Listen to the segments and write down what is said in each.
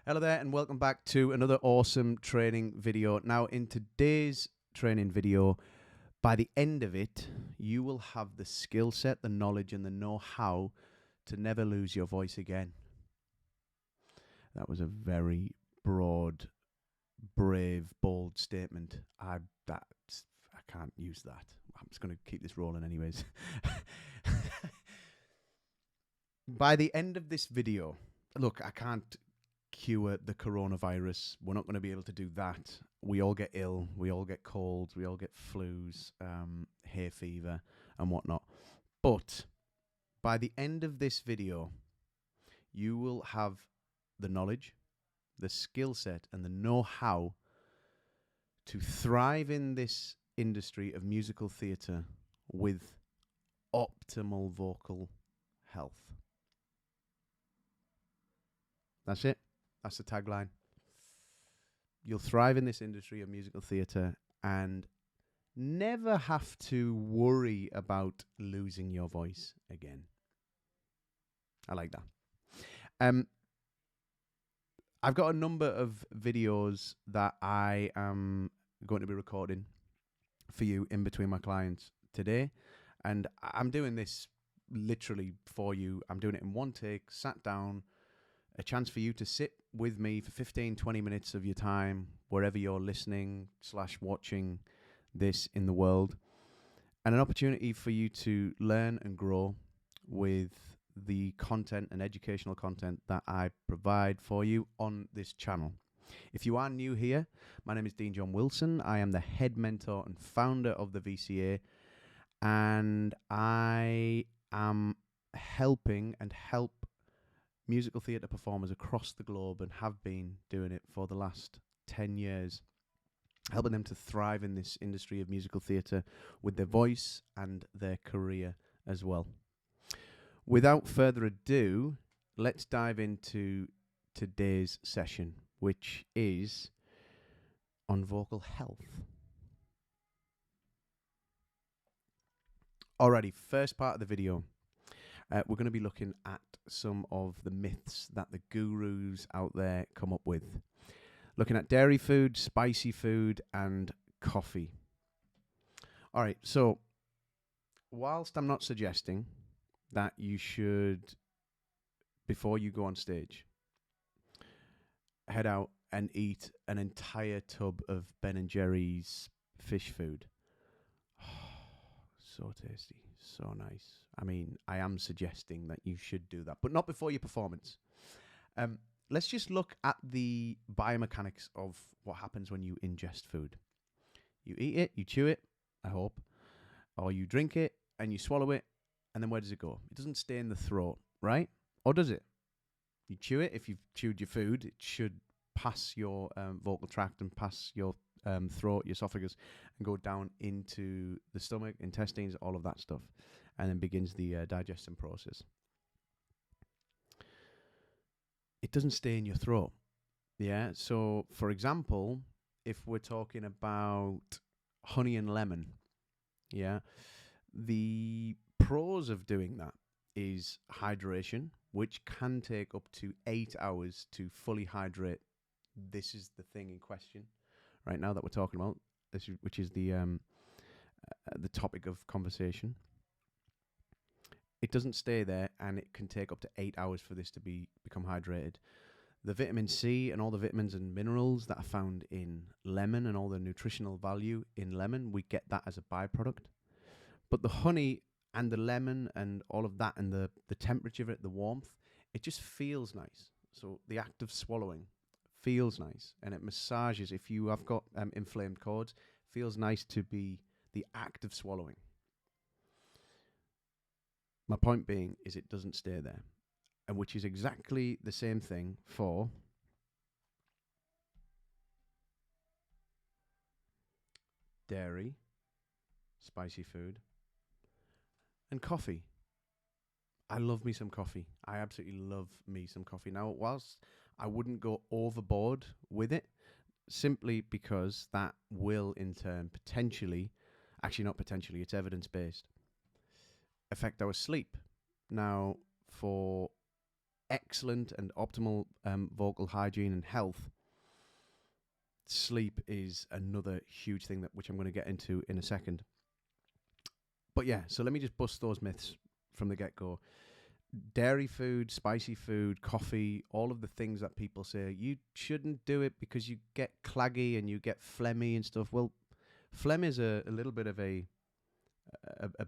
Hello there and welcome back to another awesome training video. Now in today's training video, by the end of it, you will have the skill set, the knowledge and the know-how to never lose your voice again. That was a very broad, brave, bold statement. I can't use that. I'm just going to keep this rolling anyways. By the end of this video, look, I can't cure the coronavirus. We're not going to be able to do that. We all get ill. We all get colds. We all get flus, hay fever and whatnot. But by the end of this video, you will have the knowledge, the skill set and the know-how to thrive in this industry of musical theatre with optimal vocal health. That's it. That's the tagline. You'll thrive in this industry of musical theatre and never have to worry about losing your voice again. I like that. I've got a number of videos that I am going to be recording for you in between my clients today. And I'm doing this literally for you. I'm doing it in one take, sat down, a chance for you to sit with me for 15, 20 minutes of your time, wherever you're listening / watching this in the world, and an opportunity for you to learn and grow with the content and educational content that I provide for you on this channel. If you are new here, my name is Dean John Wilson. I am the head mentor and founder of the VCA, and I am helping and help musical theatre performers across the globe and have been doing it for the last 10 years, helping them to thrive in this industry of musical theatre with their voice and their career as well. Without further ado, let's dive into today's session, which is on vocal health. Alrighty, first part of the video. We're going to be looking at some of the myths that the gurus out there come up with. Looking at dairy food, spicy food, and coffee. All right, so whilst I'm not suggesting that you should, before you go on stage, head out and eat an entire tub of Ben & Jerry's fish food. So tasty, so nice. I mean, I am suggesting that you should do that, but not before your performance. Let's just look at the biomechanics of what happens when you ingest food. You eat it, you chew it, I hope, or you drink it and you swallow it, and then where does it go? It doesn't stay in the throat, right? Or does it? You chew it. If you've chewed your food, it should pass your vocal tract and pass your throat, your esophagus, and go down into the stomach, intestines, all of that stuff, and then begins the digestion process. It doesn't stay in your throat. Yeah. So, for example, if we're talking about honey and lemon, yeah, the pros of doing that is hydration, which can take up to 8 hours to fully hydrate. This is the thing in question right now that we're talking about, which is the topic of conversation. It doesn't stay there, and it can take up to 8 hours for this to become hydrated. The vitamin C and all the vitamins and minerals that are found in lemon and all the nutritional value in lemon, we get that as a byproduct. But the honey and the lemon and all of that and the temperature of it, the warmth, it just feels nice. So the act of swallowing feels nice, and it massages. If you have got inflamed cords, feels nice to be the act of swallowing. My point being is it doesn't stay there, and which is exactly the same thing for dairy, spicy food, and coffee. I love me some coffee. I absolutely love me some coffee. Now, whilst I wouldn't go overboard with it, simply because that will in turn potentially, actually not potentially, it's evidence-based, affect our sleep. Now, for excellent and optimal vocal hygiene and health, sleep is another huge thing that which I'm going to get into in a second. But yeah, so let me just bust those myths from the get-go. Dairy food, spicy food, coffee, all of the things that people say, you shouldn't do it because you get claggy and you get phlegmy and stuff. Well, phlegm is a little bit of a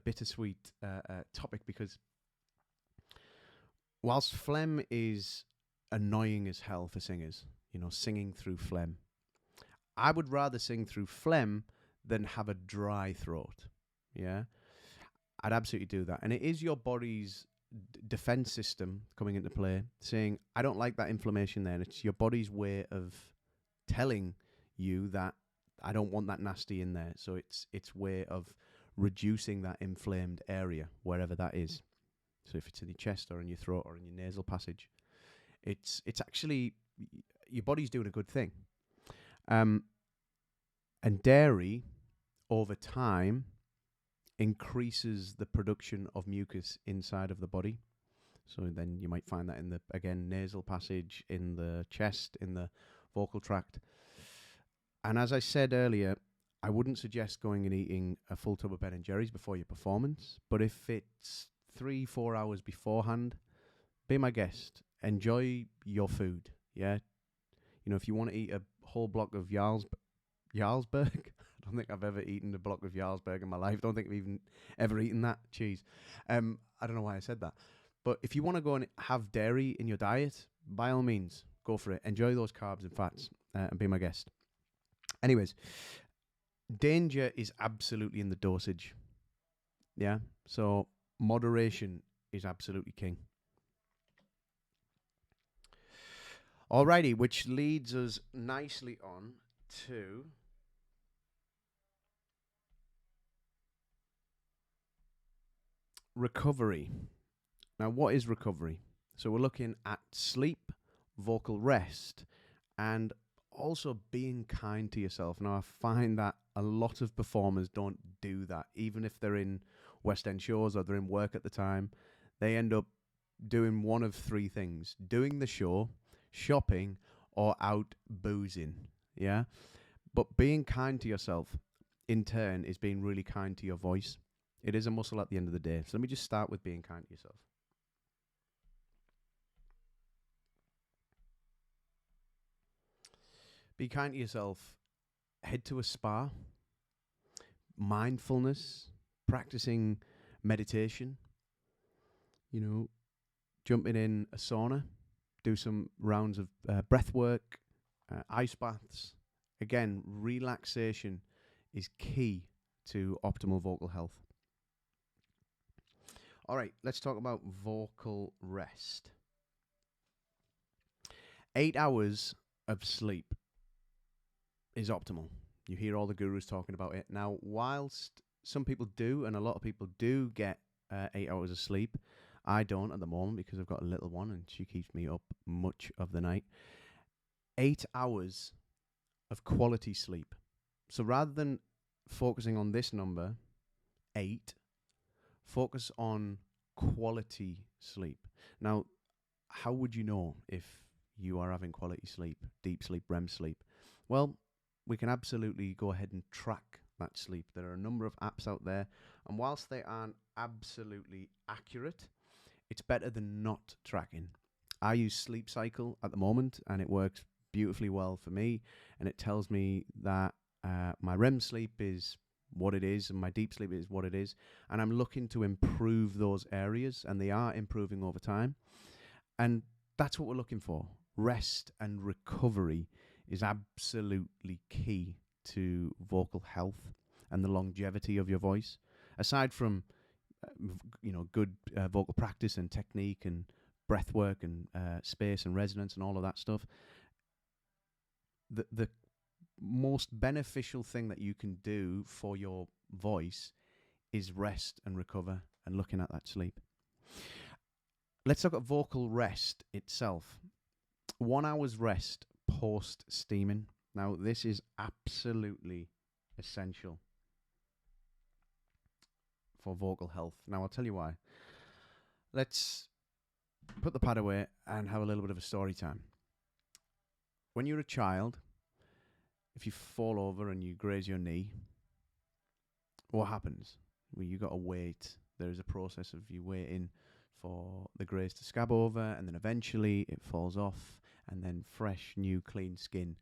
bittersweet topic, because whilst phlegm is annoying as hell for singers, singing through phlegm, I would rather sing through phlegm than have a dry throat. Yeah, I'd absolutely do that. And it is your body's defense system coming into play, saying, I don't like that inflammation there. And it's your body's way of telling you that I don't want that nasty in there. So it's way of reducing that inflamed area, wherever that is. So if it's in your chest or in your throat or in your nasal passage, it's actually your body's doing a good thing. And dairy, over time, increases the production of mucus inside of the body. So then you might find that in the, again, nasal passage, in the chest, in the vocal tract. And as I said earlier, I wouldn't suggest going and eating a full tub of Ben & Jerry's before your performance. But if it's 3-4 hours beforehand, be my guest. Enjoy your food, yeah? If you want to eat a whole block of Jarlsberg, I don't think I've ever eaten a block of Jarlsberg in my life. I don't think I've even ever eaten that cheese. I don't know why I said that. But if you want to go and have dairy in your diet, by all means, go for it. Enjoy those carbs and fats and be my guest. Anyways, danger is absolutely in the dosage. Yeah? So moderation is absolutely king. Alrighty, which leads us nicely on to recovery. Now, what is recovery? So we're looking at sleep, vocal rest, and also being kind to yourself. Now, I find that a lot of performers don't do that. Even if they're in West End shows or they're in work at the time, they end up doing one of three things: doing the show, shopping, or out boozing. Yeah? But being kind to yourself, in turn, is being really kind to your voice. It is a muscle at the end of the day. So let me just start with being kind to yourself. Be kind to yourself. Head to a spa. Mindfulness. Practicing meditation. Jumping in a sauna. Do some rounds of breath work. Ice baths. Again, relaxation is key to optimal vocal health. All right, let's talk about vocal rest. 8 hours of sleep is optimal. You hear all the gurus talking about it. Now, whilst some people do, and a lot of people do get 8 hours of sleep, I don't at the moment because I've got a little one and she keeps me up much of the night. 8 hours of quality sleep. So rather than focusing on this number, 8, focus on quality sleep. Now, how would you know if you are having quality sleep, deep sleep, REM sleep? Well, we can absolutely go ahead and track that sleep. There are a number of apps out there, and whilst they aren't absolutely accurate, it's better than not tracking. I use Sleep Cycle at the moment, and it works beautifully well for me, and it tells me that my REM sleep is what it is and my deep sleep is what it is, and I'm looking to improve those areas, and they are improving over time, and that's what we're looking for. Rest and recovery is absolutely key to vocal health and the longevity of your voice. Aside from good vocal practice and technique and breath work and space and resonance and all of that stuff, the most beneficial thing that you can do for your voice is rest and recover and looking at that sleep. Let's look at vocal rest itself. 1 hour's rest post steaming. Now, this is absolutely essential for vocal health. Now, I'll tell you why. Let's put the pad away and have a little bit of a story time. When you're a child, if you fall over and you graze your knee, what happens? Well, you got to wait. There is a process of you waiting for the graze to scab over, and then eventually it falls off, and then fresh, new, clean skin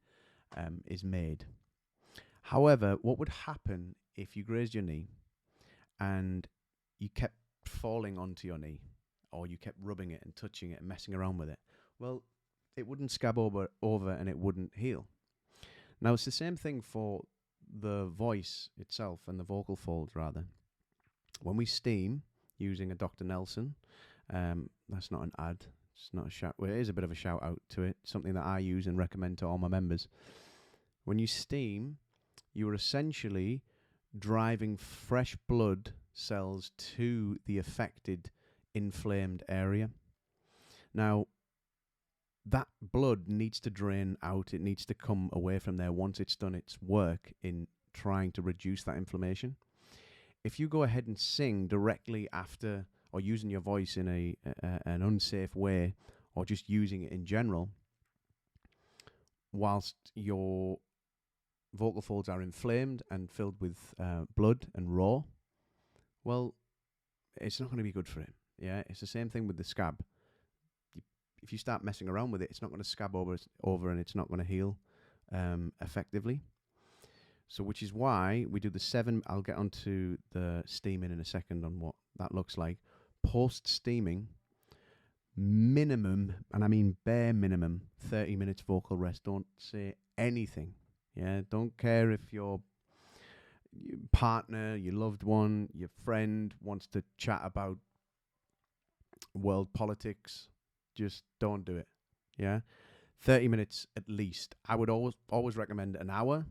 is made. However, what would happen if you grazed your knee and you kept falling onto your knee, or you kept rubbing it and touching it and messing around with it? Well, it wouldn't scab over and it wouldn't heal. Now, it's the same thing for the voice itself and the vocal folds, rather. When we steam using a Dr. Nelson, that's not an ad. It's not a shout. Well, it is a bit of a shout out to it. Something that I use and recommend to all my members. When you steam, you are essentially driving fresh blood cells to the affected, inflamed area. Now, that blood needs to drain out. It needs to come away from there once it's done its work in trying to reduce that inflammation. If you go ahead and sing directly after, or using your voice in an unsafe way, or just using it in general, whilst your vocal folds are inflamed and filled with blood and raw, well, it's not going to be good for it. Yeah, it's the same thing with the scab. If you start messing around with it, it's not going to scab over and it's not going to heal effectively. So which is why we do the 7, I'll get onto the steaming in a second on what that looks like. Post-steaming, minimum, and I mean bare minimum, 30 minutes vocal rest. Don't say anything. Yeah, don't care if your partner, your loved one, your friend wants to chat about world politics. Just don't do it. Yeah, 30 minutes at least. I would always recommend an hour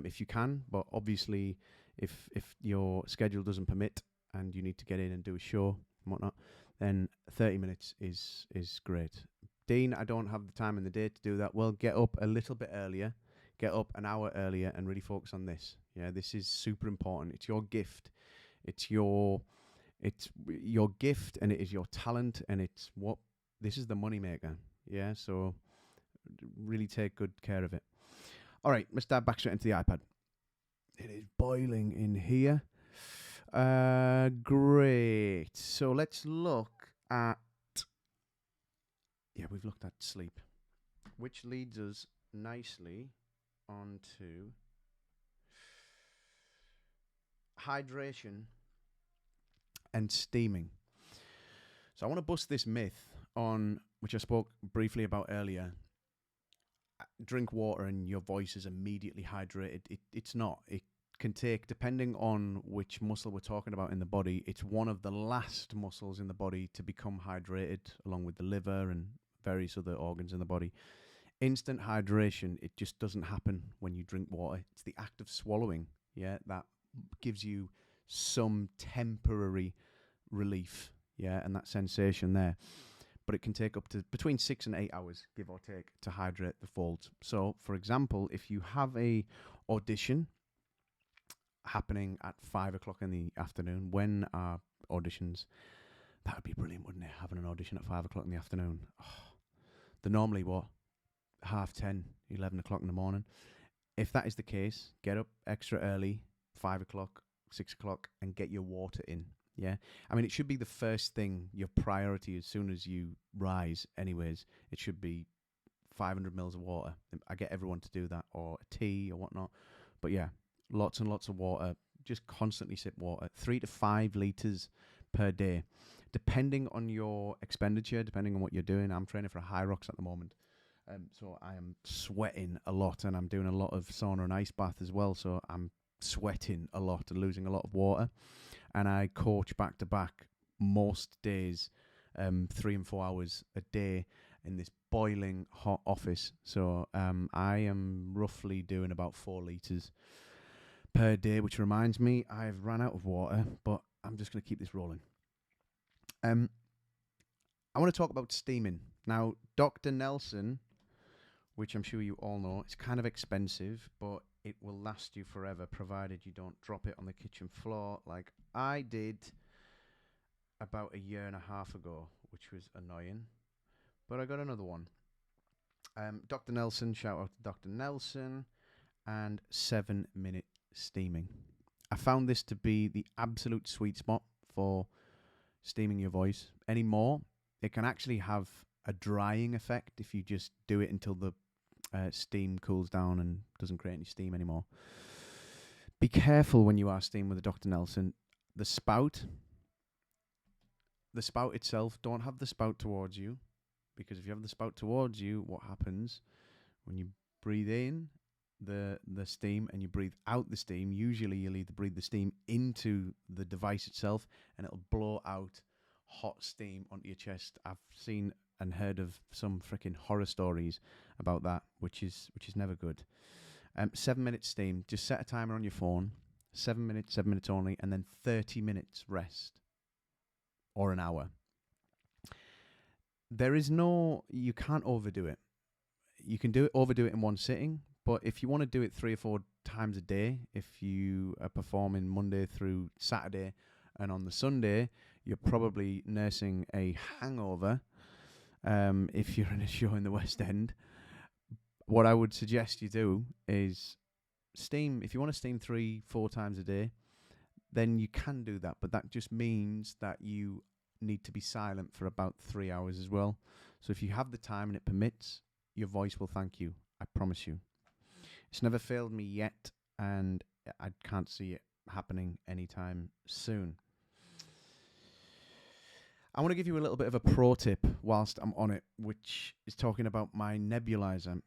if you can, but obviously if your schedule doesn't permit and you need to get in and do a show and whatnot, then 30 minutes is great. Dean, I don't have the time in the day to do that. Well, get up a little bit earlier. Get up an hour earlier and really focus on this. Yeah, this is super important. It's your gift. It's your gift, and it is your talent, and this is the money maker. Yeah, so really take good care of it. All right, let's dive back straight into the iPad. It is boiling in here. Great. So let's look at... Yeah, we've looked at sleep, which leads us nicely onto hydration and steaming. So I want to bust this myth on, which I spoke briefly about earlier. Drink water and your voice is immediately hydrated. It's not. It can take, depending on which muscle we're talking about in the body, it's one of the last muscles in the body to become hydrated, along with the liver and various other organs in the body. Instant hydration, it just doesn't happen when you drink water. It's the act of swallowing, that gives you some temporary relief, and that sensation there. But it can take up to between 6 and 8 hours, give or take, to hydrate the folds. So, for example, if you have a audition happening at 5 o'clock in the afternoon, when our auditions, that would be brilliant, wouldn't it? Having an audition at 5 o'clock in the afternoon. Oh, they're normally, 10:30, 11 o'clock in the morning. If that is the case, get up extra early, 5 o'clock, 6 o'clock, and get your water in. Yeah, I mean, it should be the first thing, your priority as soon as you rise anyways. It should be 500 mils of water. I get everyone to do that, or a tea or whatnot. But yeah, lots and lots of water. Just constantly sip water. 3 to 5 litres per day. Depending on your expenditure, depending on what you're doing. I'm training for a Hyrox at the moment. So I am sweating a lot, and I'm doing a lot of sauna and ice bath as well. So I'm sweating a lot and losing a lot of water. And I coach back to back most days, 3 and 4 hours a day in this boiling hot office. So I am roughly doing about 4 litres per day, which reminds me, I've run out of water, but I'm just going to keep this rolling. I want to talk about steaming. Now, Dr. Nelson, which I'm sure you all know, it's kind of expensive, but it will last you forever, provided you don't drop it on the kitchen floor like I did about a year and a half ago, which was annoying. But I got another one. Dr. Nelson, shout out to Dr. Nelson, and 7-minute steaming. I found this to be the absolute sweet spot for steaming your voice. Any more, it can actually have a drying effect if you just do it until the steam cools down and doesn't create any steam anymore. Be careful when you are steaming with a Dr. Nelson. The spout itself, don't have the spout towards you, because if you have the spout towards you, what happens when you breathe in the steam and you breathe out the steam, usually you'll either breathe the steam into the device itself and it'll blow out hot steam onto your chest. I've seen and heard of some freaking horror stories about that, which is never good. 7-minute steam, just set a timer on your phone, 7 minutes only, and then 30 minutes rest, or an hour. You can't overdo it. You can overdo it in one sitting, but if you want to do it 3 or 4 times a day, if you are performing Monday through Saturday, and on the Sunday, you're probably nursing a hangover, if you're in a show in the West End, what I would suggest you do is steam. If you want to steam 3-4 times a day, then you can do that. But that just means that you need to be silent for about 3 hours as well. So if you have the time and it permits, your voice will thank you. I promise you. It's never failed me yet, and I can't see it happening anytime soon. I want to give you a little bit of a pro tip whilst I'm on it, which is talking about my nebulizer.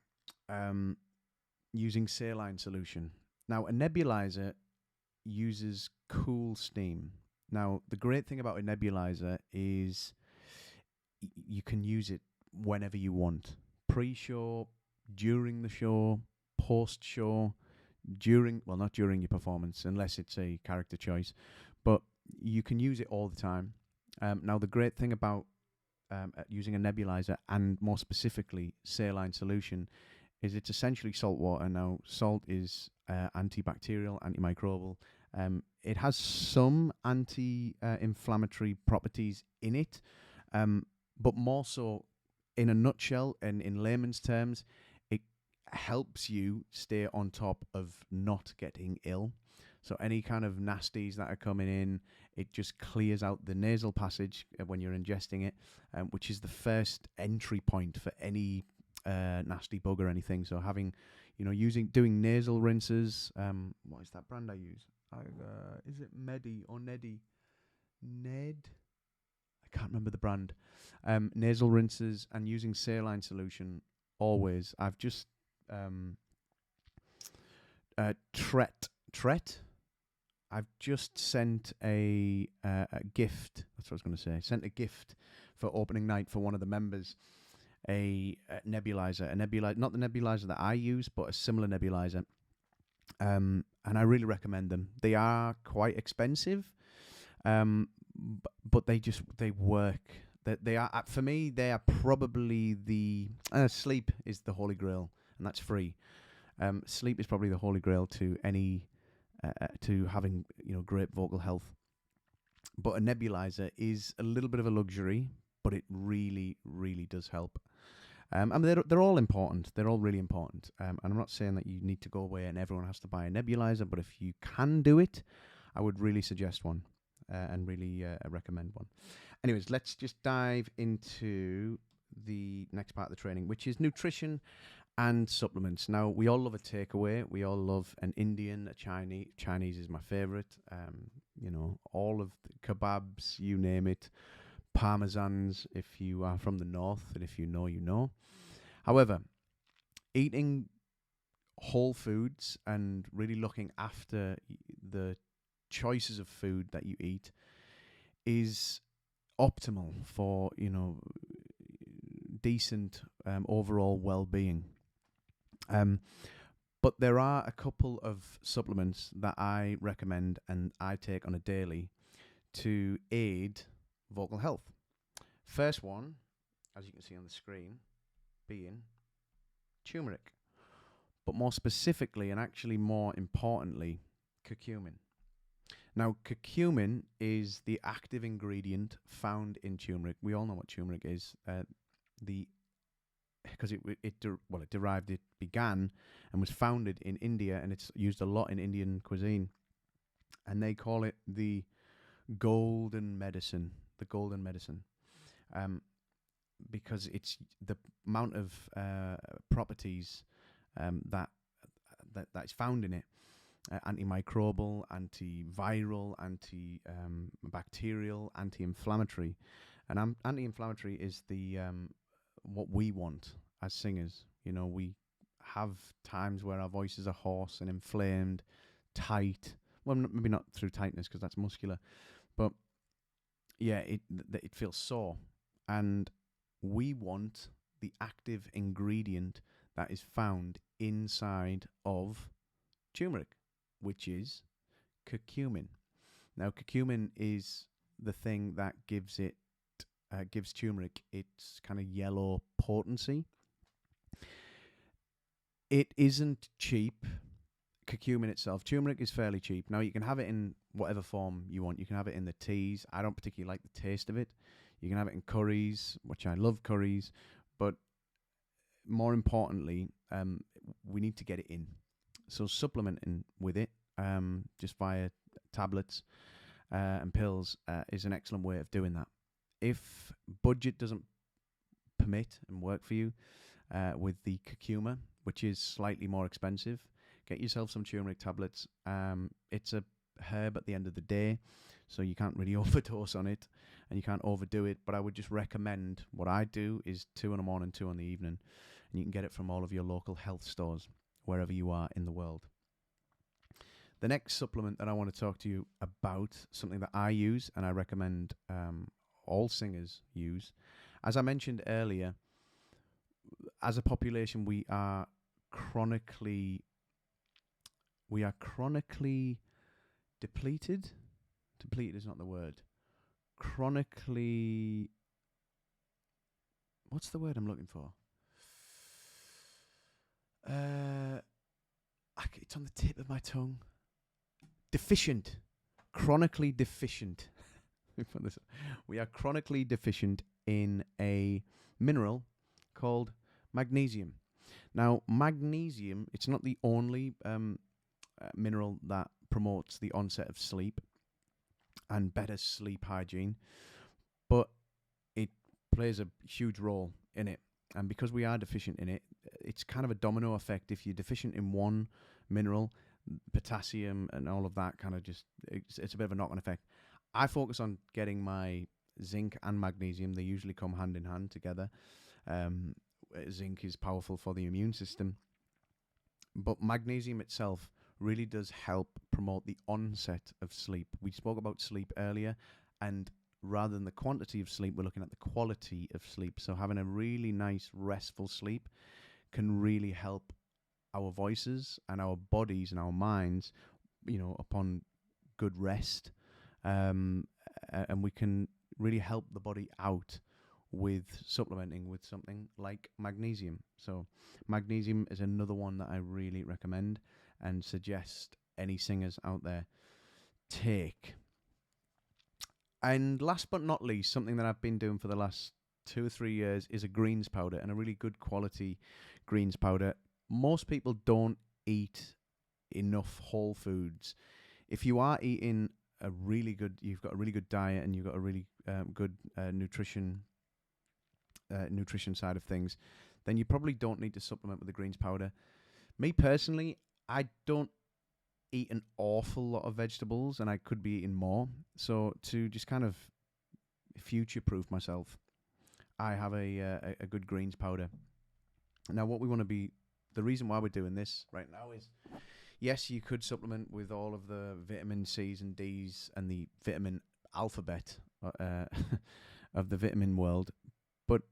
Using saline solution. Now, a nebulizer uses cool steam. Now, the great thing about a nebulizer is you can use it whenever you want. Pre-show, during the show, post-show, not during your performance, unless it's a character choice, but you can use it all the time. Now, the great thing about using a nebulizer, and more specifically saline solution, is it's essentially salt water. Now, salt is antibacterial, antimicrobial. It has some anti-inflammatory properties in it, but more so, in a nutshell and in layman's terms, it helps you stay on top of not getting ill. So any kind of nasties that are coming in, it just clears out the nasal passage when you're ingesting it, which is the first entry point for any nasty bug or anything. So doing nasal rinses. What is that brand I use? Is it Medi or Nedi? Ned? I can't remember the brand. Nasal rinses and using saline solution always. I've just Tret. I've just sent a gift. That's what I was going to say. I sent a gift for opening night for one of the members. A nebulizer, not the nebulizer that I use, but a similar nebulizer. And I really recommend them. They are quite expensive, but they work. They are, for me, they are probably the sleep is the holy grail, and that's free. Sleep is probably the holy grail to any to having great vocal health. But a nebulizer is a little bit of a luxury, but it really, really does help. I mean, they're all important. They're all really important. And I'm not saying that you need to go away and everyone has to buy a nebulizer, but if you can do it, I would really suggest one and really recommend one. Anyways, let's just dive into the next part of the training, which is nutrition and supplements. Now, we all love a takeaway. We all love an Indian, a Chinese. Chinese is my favorite. All of the kebabs, you name it. Parmesans, if you are from the north, and if you know, you know. However, eating whole foods and really looking after the choices of food that you eat is optimal for, decent overall well-being. But there are a couple of supplements that I recommend and I take on a daily to aid vocal health. First one, as you can see on the screen, being turmeric. But more specifically, and actually more importantly, curcumin. Now, curcumin is the active ingredient found in turmeric. We all know what turmeric is. the because it began and was founded in India, and it's used a lot in Indian cuisine, and they call it the golden medicine. The golden medicine, because it's the amount of properties that is found in it. Antimicrobial, antiviral, antibacterial, anti-inflammatory, and anti-inflammatory is the what we want as singers. We have times where our voices are hoarse and inflamed, tight. Well, maybe not through tightness because that's muscular, but yeah, it feels sore, and we want the active ingredient that is found inside of turmeric, which is curcumin. Now, curcumin is the thing that gives turmeric its kind of yellow potency. It isn't cheap. Curcumin itself, turmeric is fairly cheap. Now, you can have it in whatever form you want. You can have it in the teas. I don't particularly like the taste of it. You can have it in curries, which I love curries, but more importantly, we need to get it in. So supplementing with it, just via tablets and pills, is an excellent way of doing that. If budget doesn't permit and work for you with the curcuma, which is slightly more expensive, get yourself some turmeric tablets. It's a herb at the end of the day, so you can't really overdose on it and you can't overdo it. But I would just recommend, what I do is 2 in the morning, 2 in the evening, and you can get it from all of your local health stores, wherever you are in the world. The next supplement that I want to talk to you about, something that I use and I recommend all singers use. As I mentioned earlier, as a population, we are chronically depleted. Depleted is not the word. Chronically, what's the word I'm looking for? It's on the tip of my tongue. Deficient. Chronically deficient. We are chronically deficient in a mineral called magnesium. Now, magnesium, it's not the only mineral that promotes the onset of sleep and better sleep hygiene, but it plays a huge role in it. And because we are deficient in it, it's kind of a domino effect. If you're deficient in one mineral, potassium and all of that kind of it's a bit of a knock-on effect. I focus on getting my zinc and magnesium. They usually come hand in hand together. Zinc is powerful for the immune system, but magnesium itself really does help promote the onset of sleep. We spoke about sleep earlier, and rather than the quantity of sleep, we're looking at the quality of sleep. So having a really nice, restful sleep can really help our voices and our bodies and our minds, upon good rest. And we can really help the body out with supplementing with something like magnesium. So magnesium is another one that I really recommend and suggest any singers out there take. And last but not least, something that I've been doing for the last 2 or 3 years is a greens powder, and a really good quality greens powder. Most people don't eat enough whole foods. If you are eating you've got a really good diet and you've got a really good nutrition side of things, then you probably don't need to supplement with the greens powder. Me personally, I don't eat an awful lot of vegetables, and I could be eating more. So to just kind of future-proof myself, I have a good greens powder. Now, the reason why we're doing this right now is, yes, you could supplement with all of the vitamin C's and D's and the vitamin alphabet of the vitamin world, but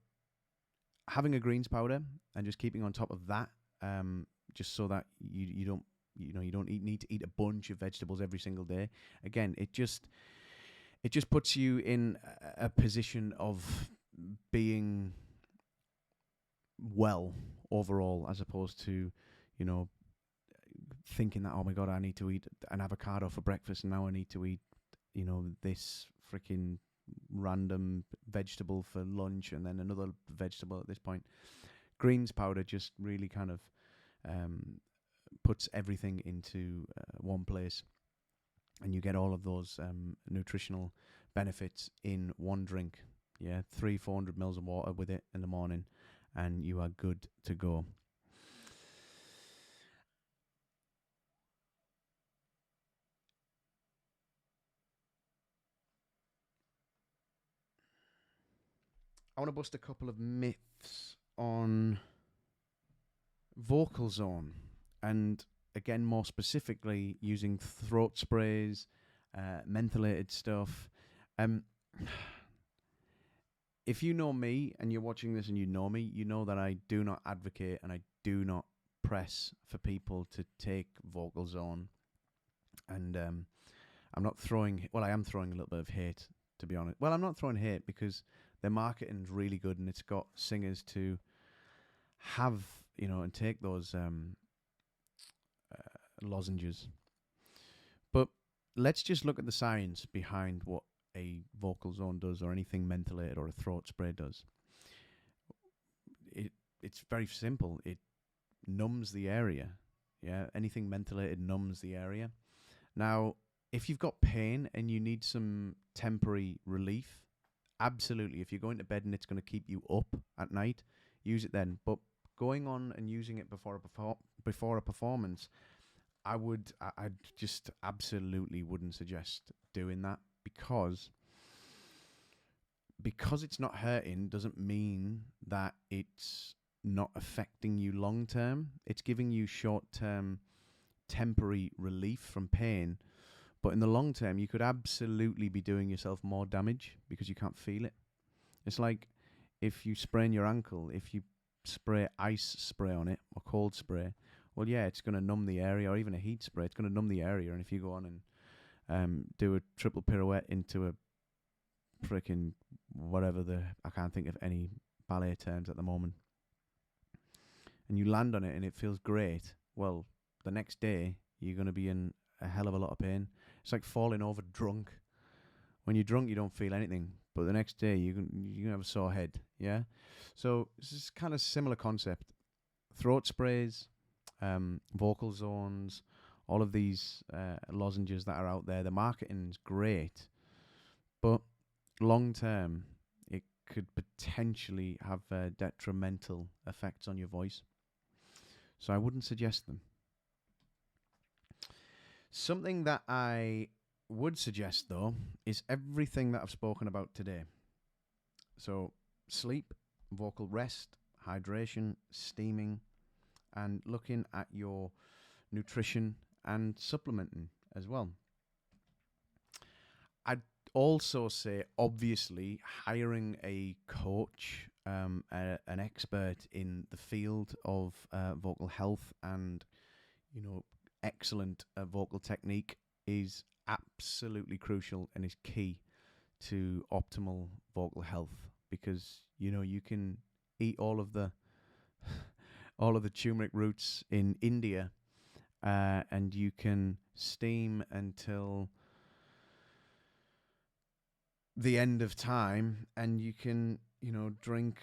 having a greens powder and just keeping on top of that, just so that you don't need to eat a bunch of vegetables every single day. Again, it just puts you in a position of being well overall, as opposed to, thinking that, oh my God, I need to eat an avocado for breakfast and now I need to eat, this freaking random vegetable for lunch and then another vegetable at this point. Greens powder just really kind of puts everything into one place, and you get all of those nutritional benefits in one drink. Yeah, 400 mils of water with it in the morning, and you are good to go. I want to bust a couple of myths on vocal zone, and again, more specifically, using throat sprays, mentholated stuff. If you know me and you're watching this and you know me, you know that I do not advocate and I do not press for people to take vocal zone. And I'm not throwing, well, I am throwing a little bit of hate, to be honest. Well, I'm not throwing hate because their marketing's really good and it's got singers to have, you know, and take those lozenges. But let's just look at the science behind what a vocal zone does, or anything mentholated or a throat spray does. It's very simple. It numbs the area. Yeah, anything mentholated numbs the area. Now, if you've got pain and you need some temporary relief, absolutely. If you're going to bed and it's going to keep you up at night, use it then. But going on and using it before a performance, I just absolutely wouldn't suggest doing that, because it's not hurting doesn't mean that it's not affecting you long term. It's giving you short term temporary relief from pain, but in the long term you could absolutely be doing yourself more damage because you can't feel it. It's like if you sprain your ankle, if you spray ice spray on it or cold spray, well, yeah, it's going to numb the area, or even a heat spray, it's going to numb the area. And if you go on and do a triple pirouette into a freaking whatever I can't think of any ballet terms at the moment, and you land on it and it feels great, well, the next day you're going to be in a hell of a lot of pain. It's like falling over drunk. When you're drunk, you don't feel anything, but the next day you're going to have a sore head. Yeah, so this is kind of similar concept. Throat sprays, vocal zones, all of these lozenges that are out there, the marketing's great, but long term it could potentially have detrimental effects on your voice. So I wouldn't suggest them. Something that I would suggest, though, is everything that I've spoken about today. So sleep, vocal rest, hydration, steaming, and looking at your nutrition and supplementing as well. I'd also say, obviously, hiring a coach, an expert in the field of vocal health and, you know, excellent vocal technique is absolutely crucial and is key to optimal vocal health, because, you know, you can eat all of the turmeric roots in India, and you can steam until the end of time, and you can, you know, drink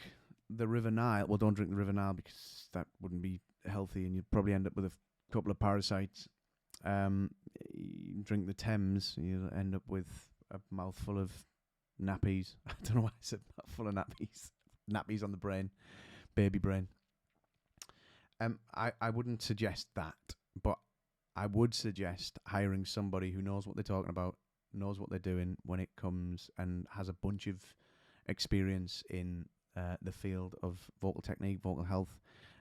the River Nile. Well, don't drink the River Nile because that wouldn't be healthy, and you'd probably end up with a couple of parasites. You drink the Thames, you'll end up with a mouthful of nappies. I don't know why I said mouthful of nappies. Nappies on the brain, baby brain. I wouldn't suggest that, but I would suggest hiring somebody who knows what they're talking about, knows what they're doing when it comes, and has a bunch of experience in the field of vocal technique, vocal health,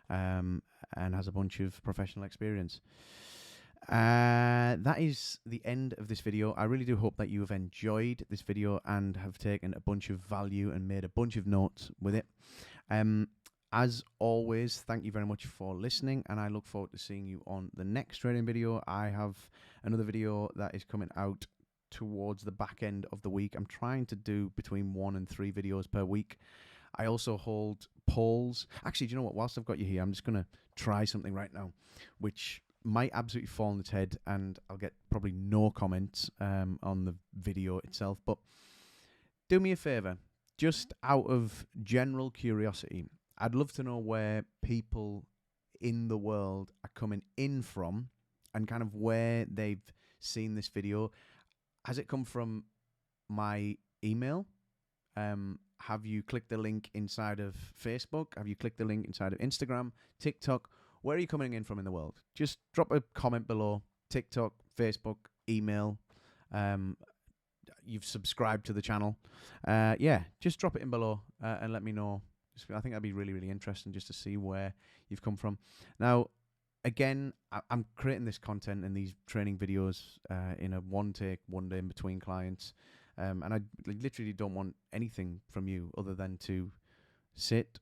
and has a bunch of professional experience. That is the end of this video. I really do hope that you have enjoyed this video and have taken a bunch of value and made a bunch of notes with it. As always, thank you very much for listening, and I look forward to seeing you on the next training video. I have another video that is coming out towards the back end of the week. I'm trying to do between 1 and 3 videos per week. I also hold polls. Actually, do you know what? Whilst I've got you here, I'm just going to try something right now, which might absolutely fall on its head, and I'll get probably no comments on the video itself. But Do me a favor, just out of general curiosity, I'd love to know where people in the world are coming in from and kind of where they've seen this video. Has it come from my email? Have you clicked the link inside of Facebook? Have you clicked the link inside of Instagram, TikTok? Where are you coming in from in the world? Just drop a comment below. TikTok, Facebook, email. You've subscribed to the channel. Yeah, just drop it in below and let me know. I think that'd be really, really interesting just to see where you've come from. Now, again, I'm creating this content and these training videos in a one day in between clients. And I literally don't want anything from you other than to sit,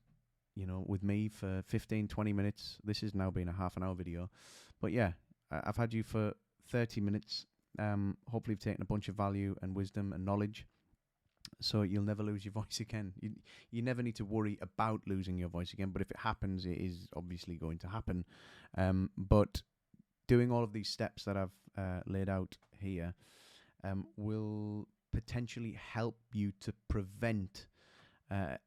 with me for 15, 20 minutes. This has now been a half an hour video. But yeah, I've had you for 30 minutes. Hopefully you've taken a bunch of value and wisdom and knowledge, so you'll never lose your voice again. You never need to worry about losing your voice again, but if it happens, it is obviously going to happen. But doing all of these steps that I've laid out here will potentially help you to prevent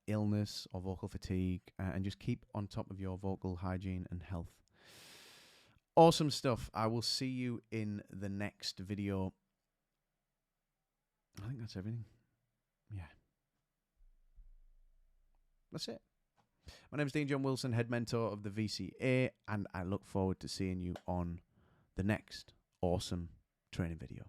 illness or vocal fatigue and just keep on top of your vocal hygiene and health. Awesome stuff. I will see you in the next video. I think that's everything. Yeah. That's it. My name is Dean John Wilson, head mentor of the VCA, and I look forward to seeing you on the next awesome training video.